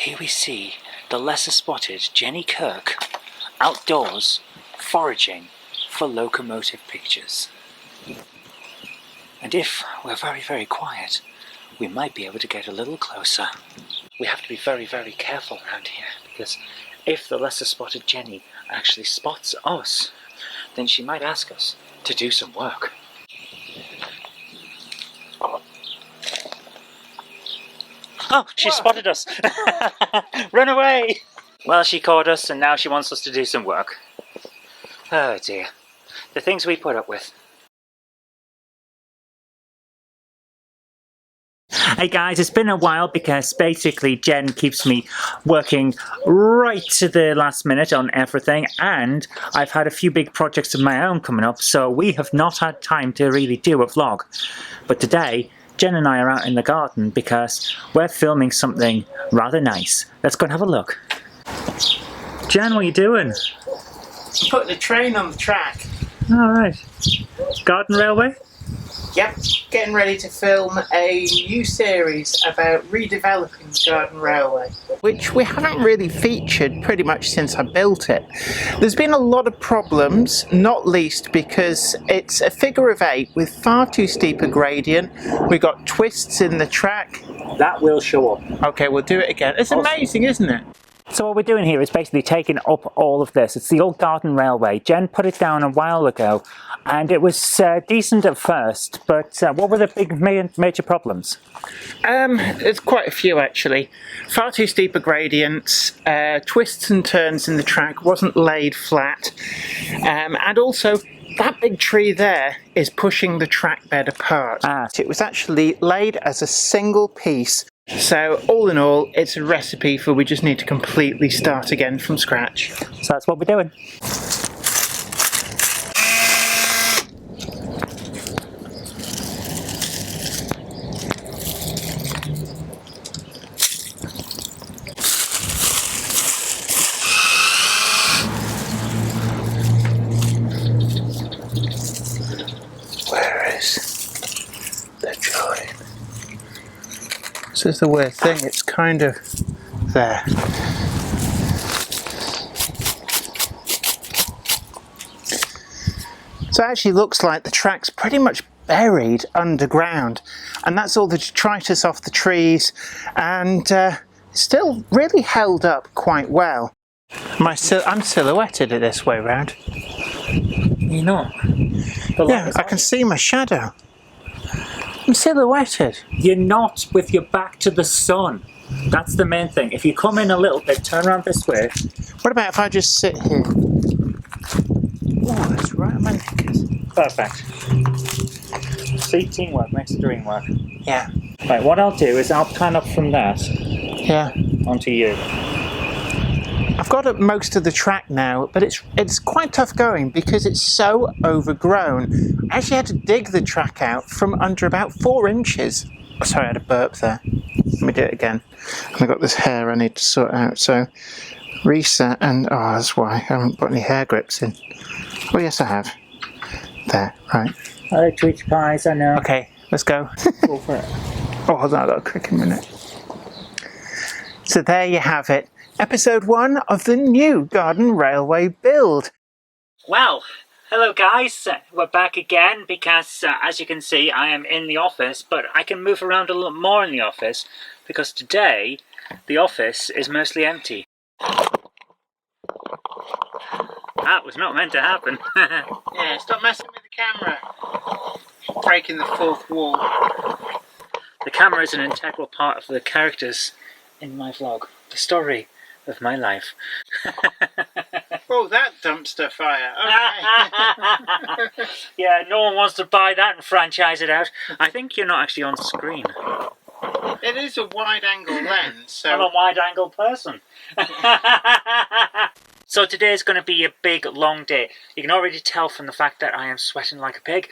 here we see the lesser spotted Jenny Kirk outdoors foraging for locomotive pictures. And if we're very, very quiet, we might be able to get a little closer. We have to be very, very careful around here, because if the lesser spotted Jenny actually spots us, then she might ask us to do some work. Oh, she spotted us! Run away! Well, she caught us and now she wants us to do some work. Oh dear. The things we put up with. Hey guys, it's been a while because basically Jen keeps me working right to the last minute on everything, and I've had a few big projects of my own coming up, so we have not had time to really do a vlog. But today, Jen and I are out in the garden because we're filming something rather nice. Let's go and have a look. Jen, what are you doing? Putting a train on the track. Alright. Garden railway? Yep, getting ready to film a new series about redeveloping the Garden Railway, which we haven't really featured pretty much since I built it. There's been a lot of problems, not least because it's a figure of 8 with far too steep a gradient. We've got twists in the track. That will show up. Okay, we'll do it again. It's amazing, isn't it? So what we're doing here is basically taking up all of this. It's the old Garden Railway. Jen put it down a while ago, and it was decent at first, but what were the big major problems? There's quite a few actually. Far too steep a gradients, twists and turns in the track, wasn't laid flat, and also that big tree there is pushing the track bed apart. It was actually laid as a single piece. So all in all, it's a recipe for we just need to completely start again from scratch. So that's what we're doing. Where is the join? This is the weird thing, it's kind of there. So it actually looks like the track's pretty much buried underground, and that's all the detritus off the trees, and still really held up quite well. I'm silhouetted it this way round. You're not? Yeah, I can see my shadow. I'm silhouetted. You're not with your back to the sun. That's the main thing. If you come in a little bit, turn around this way. What about if I just sit here? Oh, that's right on my knickers. Perfect. See, teamwork makes the dream work. Yeah. Right, what I'll do is I'll pan up from that onto you. I've got up most of the track now, but it's quite tough going because it's so overgrown. I actually had to dig the track out from under about 4 inches. Oh, sorry, I had a burp there. Let me do it again. I've got this hair I need to sort out. So reset, and oh, that's why I haven't put any hair grips in. Oh yes, I have. There, right. Oh, Twitch pies, I know. Okay, let's go. Go for it. Oh, hold on, I've got a quick minute. So there you have it. Episode 1 of the new Garden Railway build. Well, hello guys, we're back again because as you can see I am in the office, but I can move around a lot more in the office because today the office is mostly empty. That was not meant to happen. Yeah, stop messing with the camera. Breaking the fourth wall. The camera is an integral part of the characters in my vlog, the story of my life. Oh, that dumpster fire. Okay. Yeah, no one wants to buy that and franchise it out. I think you're not actually on screen. It is a wide-angle lens, so... I'm a wide-angle person. So today is going to be a big, long day. You can already tell from the fact that I am sweating like a pig,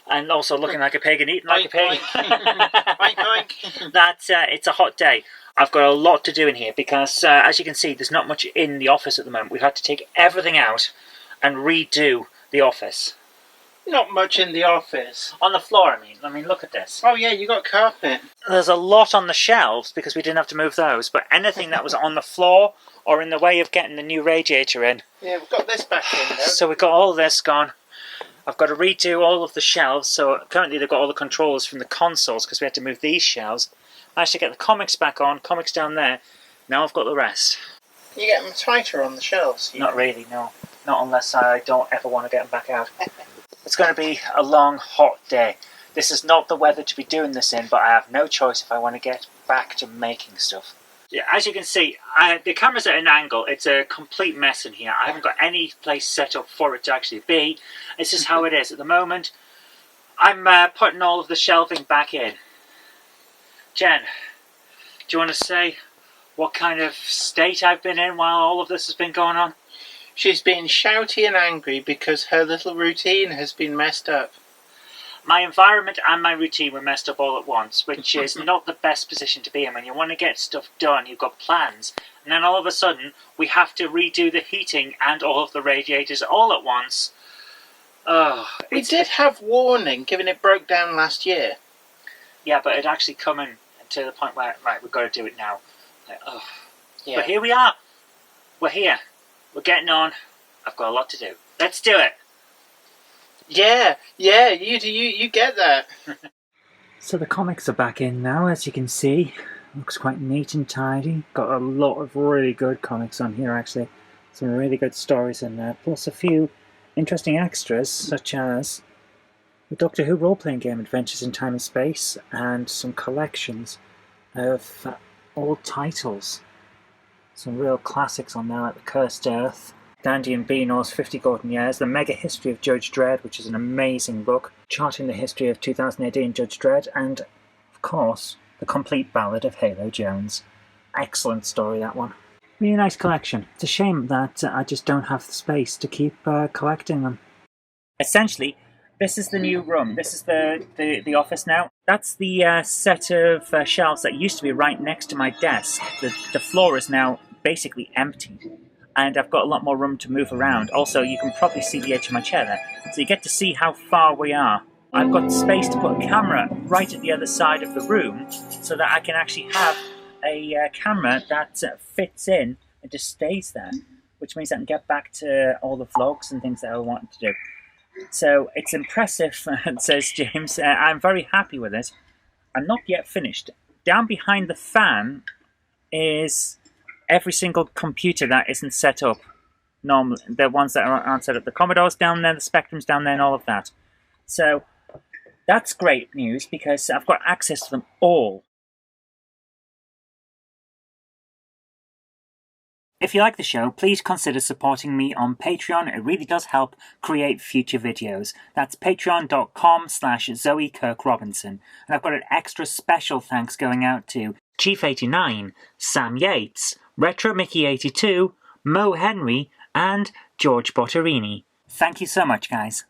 and also looking like a pig and eating like a pig. Oink, oink. That it's a hot day. I've got a lot to do in here because, as you can see, there's not much in the office at the moment. We've had to take everything out and redo the office. Not much in the office. On the floor, I mean, look at this. Oh yeah, you got carpet. There's a lot on the shelves because we didn't have to move those, but anything that was on the floor or in the way of getting the new radiator in. Yeah, we've got this back in though. So we've got all this gone. I've got to redo all of the shelves, so currently they've got all the controls from the consoles because we had to move these shelves. I actually get the comics back on, comics down there. Now I've got the rest. You get them tighter on the shelves? Not really, no. Not unless I don't ever want to get them back out. It's going to be a long, hot day. This is not the weather to be doing this in, but I have no choice if I want to get back to making stuff. Yeah, as you can see, the camera's at an angle. It's a complete mess in here. I haven't got any place set up for it to actually be. This is how it is at the moment. I'm putting all of the shelving back in. Jen, do you want to say what kind of state I've been in while all of this has been going on? She's been shouty and angry because her little routine has been messed up. My environment and my routine were messed up all at once, which is not the best position to be in. When you want to get stuff done, you've got plans, and then all of a sudden we have to redo the heating and all of the radiators all at once. Oh, we did have warning, given it broke down last year. Yeah, but it actually come in to the point where, right, we've got to do it now. Like, oh. Yeah. But here we are. We're here. We're getting on. I've got a lot to do. Let's do it. Yeah, you get that. So the comics are back in now, as you can see. Looks quite neat and tidy. Got a lot of really good comics on here, actually. Some really good stories in there, plus a few interesting extras, such as the Doctor Who role-playing game Adventures in Time and Space, and some collections of old titles. Some real classics on there, like The Cursed Earth, Dandy and Beanors, 50 Golden Years, The Mega History of Judge Dredd, which is an amazing book, charting the history of 2000 AD and Judge Dredd, and, of course, The Complete Ballad of Halo Jones. Excellent story, that one. Really nice collection. It's a shame that I just don't have the space to keep collecting them. Essentially, this is the new room. This is the office now. That's the set of shelves that used to be right next to my desk. The floor is now basically empty, and I've got a lot more room to move around. Also, you can probably see the edge of my chair there, so you get to see how far we are. I've got space to put a camera right at the other side of the room, so that I can actually have a camera that fits in and just stays there, which means I can get back to all the vlogs and things that I wanted to do. So it's impressive, says James. I'm very happy with it. I'm not yet finished. Down behind the fan is every single computer that isn't set up. Normally, the ones that aren't set up. The Commodore's down there, the Spectrum's down there, and all of that. So that's great news because I've got access to them all. If you like the show, please consider supporting me on Patreon. It really does help create future videos. That's patreon.com/Zoe Kirk-Robinson. And I've got an extra special thanks going out to Chief89, Sam Yates, Retro Mickey 82, Mo Henry, and George Botterini. Thank you so much, guys.